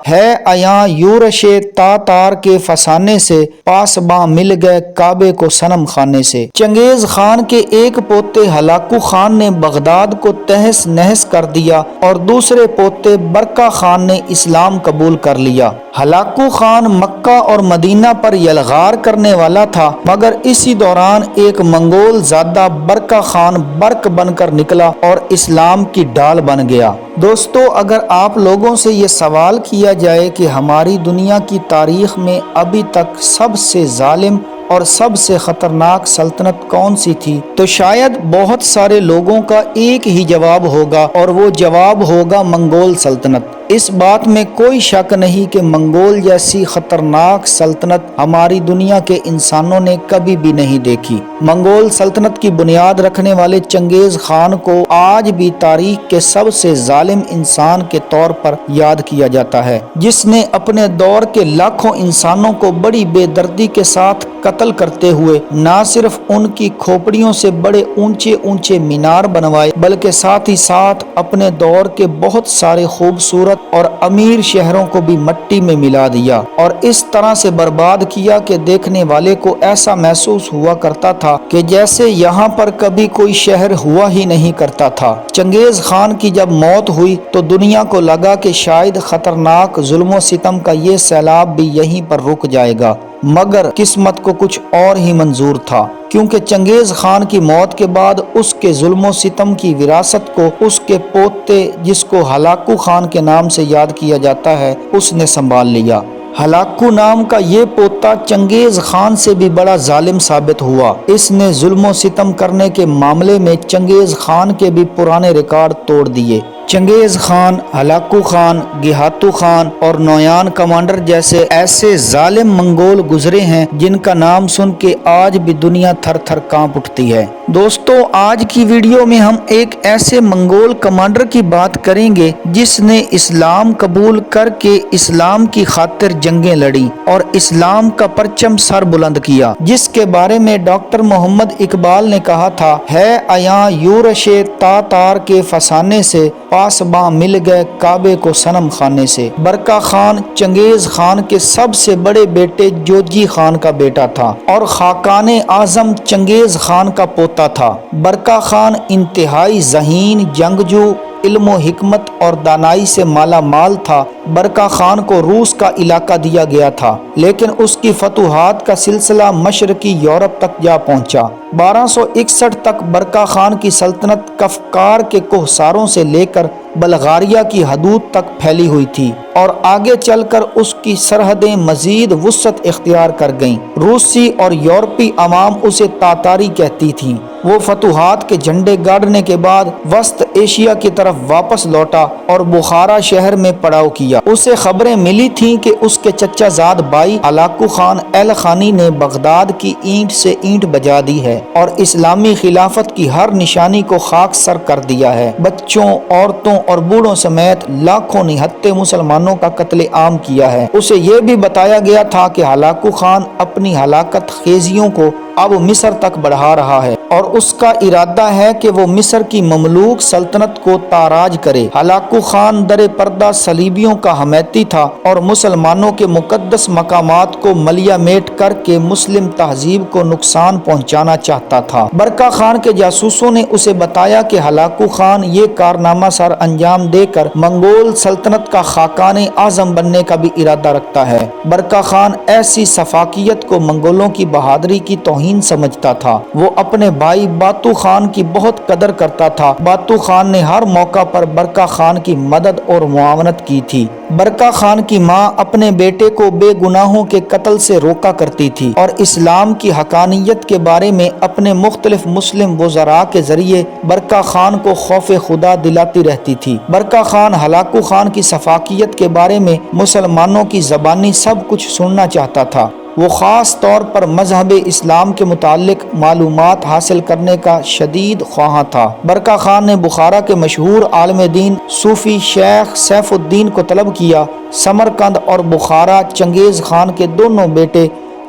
ہے عیاں یورش تاتار کے فسانے سے، پاسباں مل گئے کعبے کو صنم خانے سے۔ چنگیز خان کے ایک پوتے ہلاکو خان نے بغداد کو تہس نہس کر دیا اور دوسرے پوتے برقع خان نے اسلام قبول کر لیا۔ ہلاکو خان مکہ اور مدینہ پر یلغار کرنے والا تھا، مگر اسی دوران ایک منگول زادہ برقع خان برق بن کر نکلا اور اسلام کی ڈال بن گیا۔ دوستو، اگر آپ لوگوں سے یہ سوال کیا جائے کہ ہماری دنیا کی تاریخ میں ابھی تک سب سے ظالم اور سب سے خطرناک سلطنت کون سی تھی، تو شاید بہت سارے لوگوں کا ایک ہی جواب ہوگا، اور وہ جواب ہوگا منگول سلطنت۔ اس بات میں کوئی شک نہیں کہ منگول جیسی خطرناک سلطنت ہماری دنیا کے انسانوں نے کبھی بھی نہیں دیکھی۔ منگول سلطنت کی بنیاد رکھنے والے چنگیز خان کو آج بھی تاریخ کے سب سے ظالم انسان کے طور پر یاد کیا جاتا ہے، جس نے اپنے دور کے لاکھوں انسانوں کو بڑی بے دردی کے ساتھ قتل کرتے ہوئے نہ صرف ان کی کھوپڑیوں سے بڑے اونچے اونچے مینار بنوائے، بلکہ ساتھ ہی ساتھ اپنے دور کے بہت سارے خوبصورت اور امیر شہروں کو بھی مٹی میں ملا دیا، اور اس طرح سے برباد کیا کہ دیکھنے والے کو ایسا محسوس ہوا کرتا تھا کہ جیسے یہاں پر کبھی کوئی شہر ہوا ہی نہیں کرتا تھا۔ چنگیز خان کی جب موت ہوئی تو دنیا کو لگا کہ شاید خطرناک ظلم و ستم کا یہ سیلاب بھی یہیں پر رک جائے گا، مگر قسمت کو کچھ اور ہی منظور تھا، کیونکہ چنگیز خان کی موت کے بعد اس کے ظلم و ستم کی وراثت کو اس کے پوتے، جس کو ہلاکو خان کے نام سے یاد کیا جاتا ہے، اس نے سنبھال لیا۔ ہلاکو نام کا یہ پوتا چنگیز خان سے بھی بڑا ظالم ثابت ہوا۔ اس نے ظلم و ستم کرنے کے معاملے میں چنگیز خان کے بھی پرانے ریکارڈ توڑ دیے۔ چنگیز خان، ہلاکو خان، گیہاتو خان اور نویان کمانڈر جیسے ایسے ظالم منگول گزرے ہیں جن کا نام سن کے آج بھی دنیا تھر تھر کانپ اٹھتی ہے۔ دوستو، آج کی ویڈیو میں ہم ایک ایسے منگول کمانڈر کی بات کریں گے جس نے اسلام قبول کر کے اسلام کی خاطر جنگیں لڑی اور اسلام کا پرچم سر بلند کیا، جس کے بارے میں ڈاکٹر محمد اقبال نے کہا تھا، ہے عیاں یورش تاتار کے فسانے سے، پاسباں مل گئے کعبے کو صنم خانے سے۔ برقع خان چنگیز خان کے سب سے بڑے بیٹے جوجی خان کا بیٹا تھا اور خاقان اعظم چنگیز خان کا پوتا تھا۔ برقع خان انتہائی ذہین، جنگجو، علم و حکمت اور دانائی سے مالا مال تھا۔ برقع خان کو روس کا علاقہ دیا گیا تھا، لیکن اس کی فتوحات کا سلسلہ مشرقی یورپ تک جا پہنچا۔ 1261 تک برقع خان کی سلطنت کفکار کے کوہساروں سے لے کر بلغاریہ کی حدود تک پھیلی ہوئی تھی، اور آگے چل کر اس کی سرحدیں مزید وسعت اختیار کر گئیں۔ روسی اور یورپی عوام اسے تاتاری کہتی تھیں۔ وہ فتوحات کے جھنڈے گاڑنے کے بعد وسط ایشیا کی طرف واپس لوٹا اور بخارا شہر میں پڑاؤ کیا۔ اسے خبریں ملی تھیں کہ اس کے چچا زاد بھائی ہلاکو خان ایل خانی نے بغداد کی اینٹ سے اینٹ بجا دی ہے اور اسلامی خلافت کی ہر نشانی کو خاک سر کر دیا ہے۔ بچوں، عورتوں اور بوڑھوں سمیت لاکھوں نہتے مسلمانوں کا قتل عام کیا ہے۔ اسے یہ بھی بتایا گیا تھا کہ ہلاکو خان اپنی ہلاکت خیزیوں کو اب مصر تک بڑھا رہا ہے اور اس کا ارادہ ہے کہ وہ مصر کی مملوک سلطنت کو تاراج کرے۔ ہلاکو خان در پردہ صلیبیوں کا حمیتی تھا اور مسلمانوں کے مقدس مقامات کو ملیا میٹ کر کے مسلم تہذیب کو نقصان پہنچانا چاہتا تھا۔ برقع خان کے جاسوسوں نے اسے بتایا کہ ہلاکو خان یہ کارنامہ سر انجام دے کر منگول سلطنت کا خاقان اعظم بننے کا بھی ارادہ رکھتا ہے۔ برقع خان ایسی سفاکیت کو منگولوں کی بہادری کی توہین سمجھتا تھا۔ وہ اپنے بھائی باتو خان کی بہت قدر کرتا تھا۔ باتو خان نے ہر موقع پر برقع خان کی مدد اور معاونت کی تھی۔ برقع خان کی ماں اپنے بیٹے کو بے گناہوں کے قتل سے روکا کرتی تھی اور اسلام کی حقانیت کے بارے میں اپنے مختلف مسلم وزراء کے ذریعے برقع خان کو خوف خدا دلاتی رہتی تھی۔ برقع خان ہلاکو خان کی سفاکیت کے بارے میں مسلمانوں کی زبانی سب کچھ سننا چاہتا تھا۔ وہ خاص طور پر مذہب اسلام کے متعلق معلومات حاصل کرنے کا شدید خواہاں تھا۔ برقع خان نے بخارا کے مشہور عالم دین صوفی شیخ سیف الدین کو طلب کیا۔ سمرقند اور بخارا چنگیز خان کے دونوں بیٹے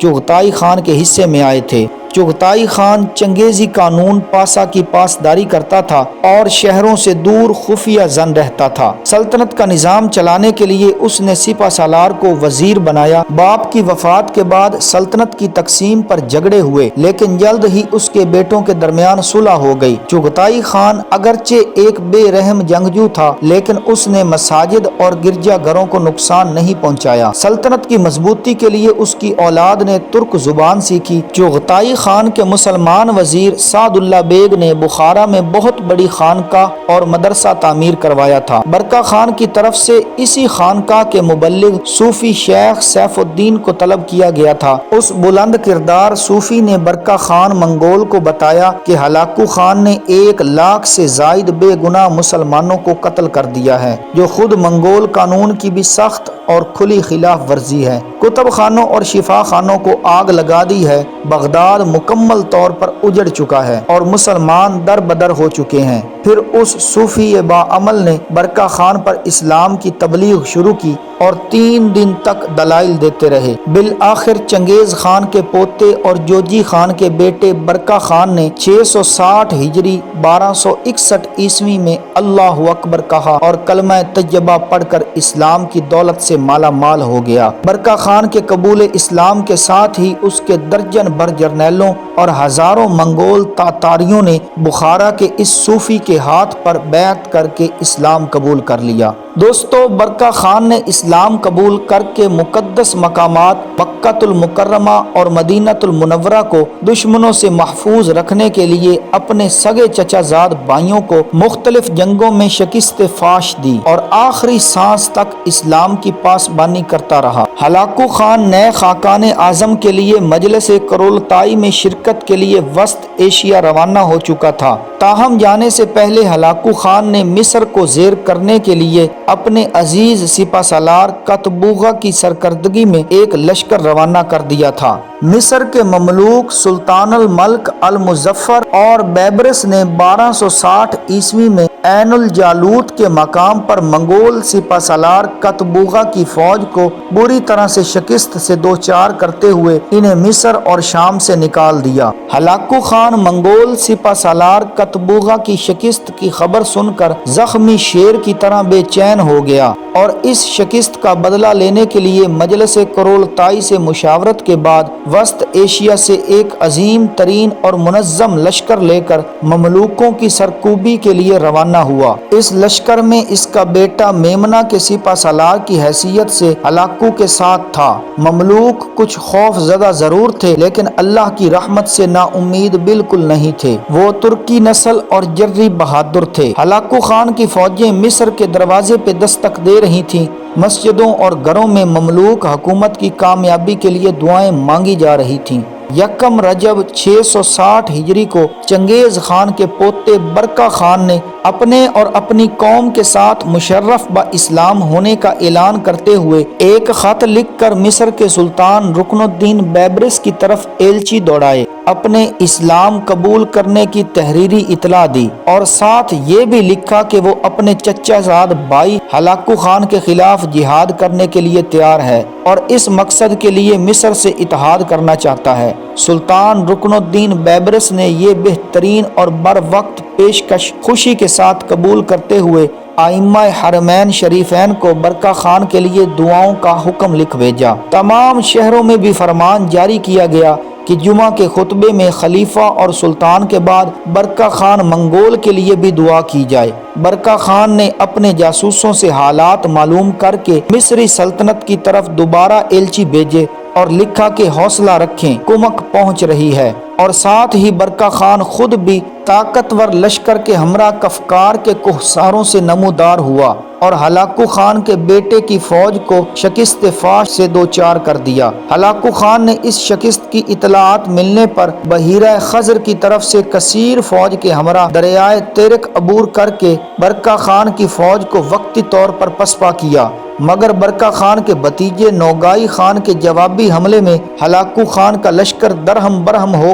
چغتائی خان کے حصے میں آئے تھے۔ چغتائی خان چنگیزی قانون پاسا کی پاسداری کرتا تھا اور شہروں سے دور خفیہ زن رہتا تھا۔ سلطنت کا نظام چلانے کے لیے اس نے سپہ سالار کو وزیر بنایا۔ باپ کی وفات کے بعد سلطنت کی تقسیم پر جھگڑے ہوئے، لیکن جلد ہی اس کے بیٹوں کے درمیان صلح ہو گئی۔ چغتائی خان اگرچہ ایک بے رحم جنگجو تھا، لیکن اس نے مساجد اور گرجا گھروں کو نقصان نہیں پہنچایا۔ سلطنت کی مضبوطی کے لیے اس کی اولاد نے ترک زبان سیکھی۔ چغتائی خان کے مسلمان وزیر سعد اللہ بیگ نے بخارا میں بہت بڑی خانقاہ اور مدرسہ تعمیر کروایا تھا۔ برقع خان کی طرف سے اسی خانقاہ کے مبلغ صوفی شیخ سیف الدین کو طلب کیا گیا تھا۔ اس بلند کردار صوفی نے برقع خان منگول کو بتایا کہ ہلاکو خان نے 1 لاکھ سے زائد بے گناہ مسلمانوں کو قتل کر دیا ہے، جو خود منگول قانون کی بھی سخت اور کھلی خلاف ورزی ہے۔ کتب خانوں اور شفا خانوں کو آگ لگا دی ہے۔ بغداد مکمل طور پر اجڑ چکا ہے اور مسلمان در بدر ہو چکے ہیں۔ پھر اس صوفی باعمل نے برقع خان پر اسلام کی تبلیغ شروع کی اور 3 دن تک دلائل دیتے رہے۔ بالآخر چنگیز خان کے پوتے اور جوجی خان کے بیٹے برقع خان نے 660 ہجری 1261 عیسوی میں اللہ اکبر کہا اور کلمہ طیبہ پڑھ کر اسلام کی دولت سے مالا مال ہو گیا۔ برقع خان کے قبول اسلام کے ساتھ ہی اس کے درجن بھر جرنیلوں اور ہزاروں منگول تاتاریوں نے بخارا کے اس صوفی کے ہاتھ پر بیعت کر کے اسلام قبول کر لیا۔ دوستو، برقع خان نے اسلام قبول کر کے مقدس مقامات مکہ المکرمہ اور مدینہ المنورہ کو دشمنوں سے محفوظ رکھنے کے لیے اپنے سگے چچا زاد بھائیوں کو مختلف جنگوں میں شکست فاش دی اور آخری سانس تک اسلام کی پاسبانی کرتا رہا۔ ہلاکو خان نئے خاقان اعظم کے لیے مجلس کرولتائی میں شرکت کے لیے وسط ایشیا روانہ ہو چکا تھا۔ تاہم جانے سے پہلے ہلاکو خان نے مصر کو زیر کرنے کے لیے اپنے عزیز سپہ سالار قطبوغہ کی سرکردگی میں ایک لشکر روانہ کر دیا تھا۔ مصر کے مملوک سلطان الملک المظفر اور بیبرس نے 1260 عیسوی میں عین الجالوت کے مقام پر منگول سپہ سالار قطبوغہ کی فوج کو بری طرح سے شکست سے دوچار کرتے ہوئے انہیں مصر اور شام سے نکال دیا۔ ہلاکو خان منگول سپہ سالار قطبوغہ کی شکست کی خبر سن کر زخمی شیر کی طرح بے چین ہو گیا اور اس شکست کا بدلہ لینے کے لیے مجلس کرولتائی سے مشاورت کے بعد وسط ایشیا سے ایک عظیم ترین اور منظم لشکر لے کر مملوکوں کی سرکوبی کے لیے روانہ ہوا۔ اس لشکر میں اس کا بیٹا میمنہ کے سپہ سالار کی حیثیت سے ہلاکو کے ساتھ تھا۔ مملوک کچھ خوف زدہ ضرور تھے، لیکن اللہ کی رحمت سے نا امید بالکل نہیں تھے۔ وہ ترکی نسل اور جری بہادر تھے۔ ہلاکو خان کی فوجیں مصر کے دروازے پہ دستک دے رہی تھیں۔ مسجدوں اور گھروں میں مملوک حکومت کی کامیابی کے لیے دعائیں مانگی جا رہی تھیں۔ یکم رجب 660 ہجری کو چنگیز خان کے پوتے برقع خان نے اپنے اور اپنی قوم کے ساتھ مشرف با اسلام ہونے کا اعلان کرتے ہوئے ایک خط لکھ کر مصر کے سلطان رکن الدین بیبرس کی طرف ایلچی دوڑائے، اپنے اسلام قبول کرنے کی تحریری اطلاع دی اور ساتھ یہ بھی لکھا کہ وہ اپنے چچا زاد بھائی ہلاکو خان کے خلاف جہاد کرنے کے لیے تیار ہے اور اس مقصد کے لیے مصر سے اتحاد کرنا چاہتا ہے۔ سلطان رکن الدین بیبرس نے یہ بہترین اور بر وقت پیشکش خوشی کے ساتھ قبول کرتے ہوئے ائمہ حرمین شریفین کو برقع خان کے لیے دعاؤں کا حکم لکھ بھیجا۔ تمام شہروں میں بھی فرمان جاری کیا گیا کہ جمعہ کے خطبے میں خلیفہ اور سلطان کے بعد برقع خان منگول کے لیے بھی دعا کی جائے۔ برقع خان نے اپنے جاسوسوں سے حالات معلوم کر کے مصری سلطنت کی طرف دوبارہ ایلچی بھیجے اور لکھا کہ حوصلہ رکھیں، کمک پہنچ رہی ہے، اور ساتھ ہی برقع خان خود بھی طاقتور لشکر کے ہمراہ کفکار کے کوہساروں سے نمودار ہوا اور ہلاکو خان کے بیٹے کی فوج کو شکست فاش سے دوچار کر دیا۔ ہلاکو خان نے اس شکست کی اطلاعات ملنے پر بحیرہ خزر کی طرف سے کثیر فوج کے ہمراہ دریائے تیرک عبور کر کے برقع خان کی فوج کو وقتی طور پر پسپا کیا، مگر برقع خان کے بھتیجے نوگائی خان کے جوابی حملے میں ہلاکو خان کا لشکر درہم برہم ہو